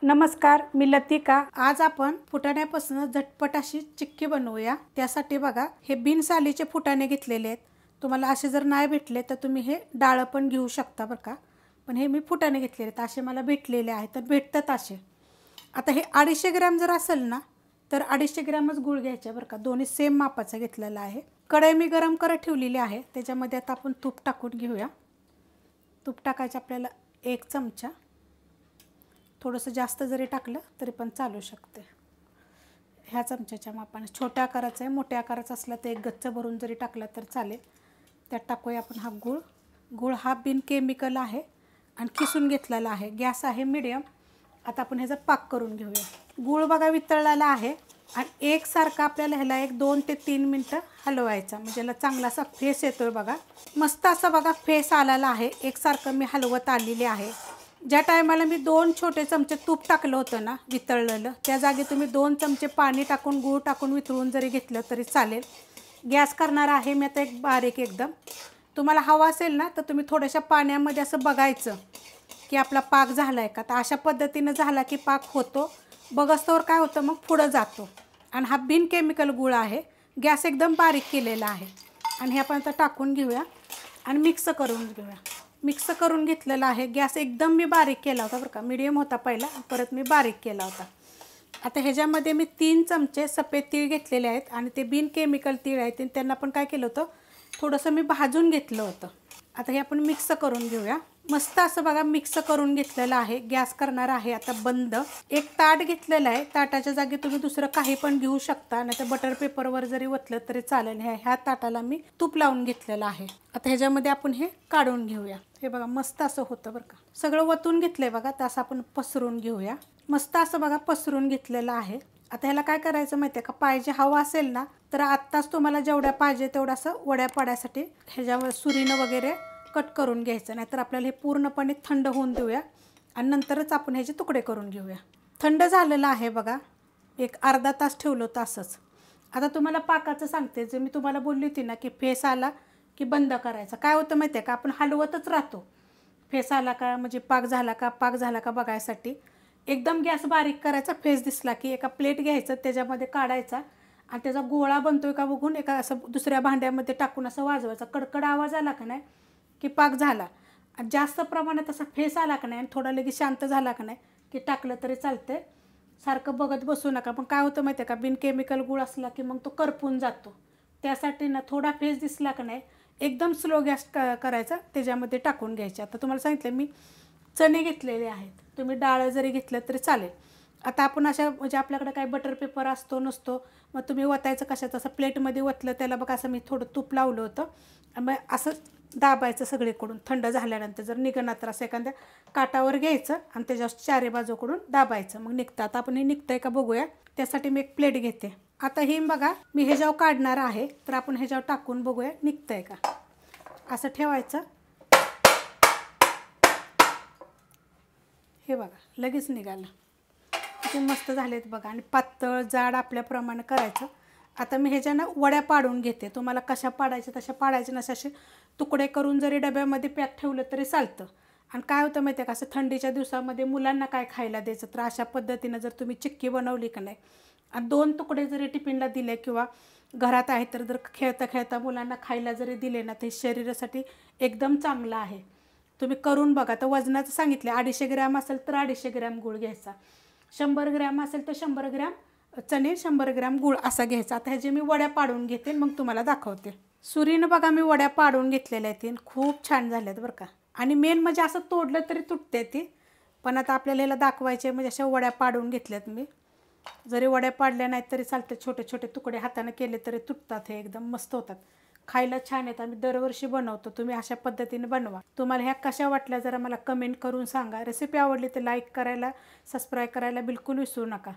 नमस्कार, मी लतिका। आज आपण फुटाण्यापासून झटपट अशी चिक्की बनवूया। त्यासाठी बघा, हे बिन सालीचे फुटाणे घेतलेले आहेत। तुम्हाला असे जर नाही भेटले तर तुम्ही हे डाळ पण घेऊ शकता बरं का। पण हे मी फुटाणे घेतलेले आहेत, असे मला भेटलेले आहेत, तर भेटतात असे। आता हे 250 ग्रॅम जर असेल ना तर 250 ग्रॅमच गूळ घ्यायचे बरं का। दोन्ही सेम मापाचा घेतलेला आहे। कढई मी गरम करत ठेवलेली आहे, त्याच्यामध्ये आता आपण तूप टाकून घेऊया। तूप टाकायचं आपल्याला 1 चमचा। थोडंसं जास्त जरी टाकलं तरी पण चालू शकते। ह्या चमच्याच्या मापाने छोट्या आकाराचा आहे, मोठ्या आकाराचा असला तर एक गच्च भरून जरी टाकला तर चालेल। त्यात टाकूया आपण हा गूळ। गूळ हा बिन केमिकल आहे आणि किसून घेतलेला आहे। गॅस आहे मीडियम। आता आपण ह्याचा पाक करून घेऊया। गूळ बघा वितळलेला आहे आणि एकसारखा आपल्याला ह्याला 2 ते 3 मिनिटं हलवायचा, म्हणजे ह्याला चांगला असा फेस येतोय बघा। मस्त असा बघा फेस आलेला आहे। एकसारखं मी हलवत आलेली आहे। ज्या टायमाला मी 2 छोटे चमचे तूप टाकलं होतं ना वितळलेलं, त्या जागी तुम्ही 2 चमचे पाणी टाकून गूळ टाकून वितळून जरी घेतलं तरी चालेल। गॅस करणार आहे मी आता एक बारीक एकदम। तुम्हाला हवा असेल ना तर तुम्ही थोड्याशा पाण्यामध्ये असं बघायचं की आपला पाक झाला आहे का। तर अशा पद्धतीनं झाला की पाक होतो। बघस्तोवर काय होतं मग पुढं जातो। आणि हा बिन केमिकल गूळ आहे। गॅस एकदम बारीक केलेला आहे आणि हे आपण आता टाकून घेऊया आणि मिक्स करून घेऊया। मिक्स करून घेतलेला आहे। गॅस एकदम मी बारीक केला होता बरं का, मीडियम होता पहिला, परत मी बारीक केला होता। आता ह्याच्यामध्ये मी 3 चमचे सफेद तीळ घेतलेले आहेत आणि ते बिन केमिकल तीळ आहेत, त्यांना पण काय केलं होतं, थोडंसं मी भाजून घेतलं होतं। आता हे आपण मिक्स करून घेऊया। मस्त असं बघा मिक्स करून घेतलेलं आहे। गॅस करणार आहे आता बंद। एक ताट घेतलेलं आहे, ताटाच्या जागी तुम्ही दुसरं काही पण घेऊ शकता, नाही तर बटर पेपरवर जरी ओतलं तरी चालेल। ह्या ताटाला मी तूप लावून घेतलेलं आहे। आता ह्याच्यामध्ये आपण हे काढून घेऊया। हे बघा मस्त असं होतं बरं का। सगळं वतून घेतलंय बघा, तसं आपण पसरून घेऊया। मस्त असं बघा पसरून घेतलेलं आहे। आता ह्याला काय करायचं माहिती आहे का, पाहिजे हवा असेल ना तर आत्ताच तुम्हाला जेवढ्या पाहिजे तेवढंसं वड्या पाडायसाठी ह्याच्यावर सुरीनं वगैरे कट करून घ्यायचं, नाहीतर आपल्याला हे पूर्णपणे थंड होऊन देऊया आणि नंतरच आपण ह्याचे तुकडे करून घेऊया। थंड झालेलं आहे बघा, एक अर्धा तास ठेवलं होतं असंच। आता तुम्हाला पाकाचं सांगते, जे मी तुम्हाला बोलली होती ना की फेस आला की बंद करायचा। काय होतं माहिती आहे का, आपण हलवतच राहतो, फेस आला का म्हणजे पाक झाला का, पाक झाला का बघायसाठी। एकदम गॅस बारीक करायचा, फेस दिसला की एका प्लेट घ्यायचं, त्याच्यामध्ये काढायचा आणि त्याचा गोळा बनतोय का बघून एका असं दुसऱ्या भांड्यामध्ये टाकून असं वाजवायचा। कडकड आवाज आला का नाही की पाक झाला। आणि जास्त प्रमाणात असा फेस आला का नाही आणि थोडा लगेच शांत झाला का नाही की टाकलं तरी चालतंय। सारखं बघत बसू नका। पण काय होतं माहिती आहे का, बिन केमिकल गूळ असला की मग तो करपून जातो। त्यासाठी ना थोडा फेस दिसला का नाही एकदम स्लो गॅस करायचा, त्याच्यामध्ये टाकून घ्यायचे। आता तुम्हाला सांगितलं मी चणे घेतलेले आहेत, तुम्ही डाळ जरी घेतलं तरी चालेल। आता आपण अशा म्हणजे आपल्याकडे काय बटर पेपर असतो नसतो, मग तुम्ही ओतायचं कशात, असं प्लेटमध्ये ओतलं त्याला बघा, असं मी थोडं तूप लावलं होतं। मग असं दाबायचं सगळीकडून, थंड झाल्यानंतर जर निघणार तर असं एखाद्या काटावर घ्यायचं आणि त्याच्या चारी बाजूकडून दाबायचं, मग निघतं। आता आपण हे निघतंय का बघूया, त्यासाठी मी एक प्लेट घेते। आता हे बघा मी ह्याच्यावर काढणार आहे, तर आपण ह्याच्यावर टाकून बघूया निघतंय का। असं ठेवायचं, हे बघा लगेच निघालं। किती मस्त झालेत बघा। आणि पातळ जाड आपल्याप्रमाणे करायचं। आता मी ह्याच्यानं वड्या पाडून घेते। तुम्हाला कशा पाडायच्या तशा पाडायचे, नसे असे तुकडे करून जरी डब्यामध्ये पॅक ठेवलं तरी चालतं। आणि काय होतं माहिती आहे का, असं थंडीच्या दिवसामध्ये मुलांना काय खायला द्यायचं, तर अशा पद्धतीनं जर तुम्ही चिक्की बनवली का नाही आणि 2 तुकडे जरी टिफिनला दिले किंवा घरात आहे तर जर खेळता खेळता मुलांना खायला जरी दिले ना, ते शरीरासाठी एकदम चांगलं आहे। तुम्ही करून बघा। तर वजनाचं सांगितलं, 250 ग्रॅम असेल तर 250 ग्रॅम गूळ घ्यायचा, 100 ग्रॅम असेल तर 100 ग्रॅम चणे, 100 ग्रॅम गूळ असा घ्यायचा। आता ह्याचे मी वड्या पाडून घेते, मग तुम्हाला दाखवते। सुरीनं बघा मी वड्या पाडून घेतलेल्या आहेत, खूप छान झाल्यात बरं का। आणि मेन म्हणजे असं तोडलं तरी तुटते ती, पण आता आपल्याला ह्याला दाखवायचे म्हणजे अशा वड्या पाडून घेतल्यात मी। जरी वड्या पाडल्या नाहीत तरी चालते, छोटे छोटे तुकडे हाताने केले तरी तुटतात, हे एकदम मस्त होतात, खायला छान आहेत। आम्ही दरवर्षी बनवतो, तुम्ही अशा पद्धतीने बनवा। तुम्हाला ह्या कशा वाटल्या जरा मला कमेंट करून सांगा। रेसिपी आवडली तर लाईक करायला, सबस्क्राईब करायला बिलकुल विसरू नका।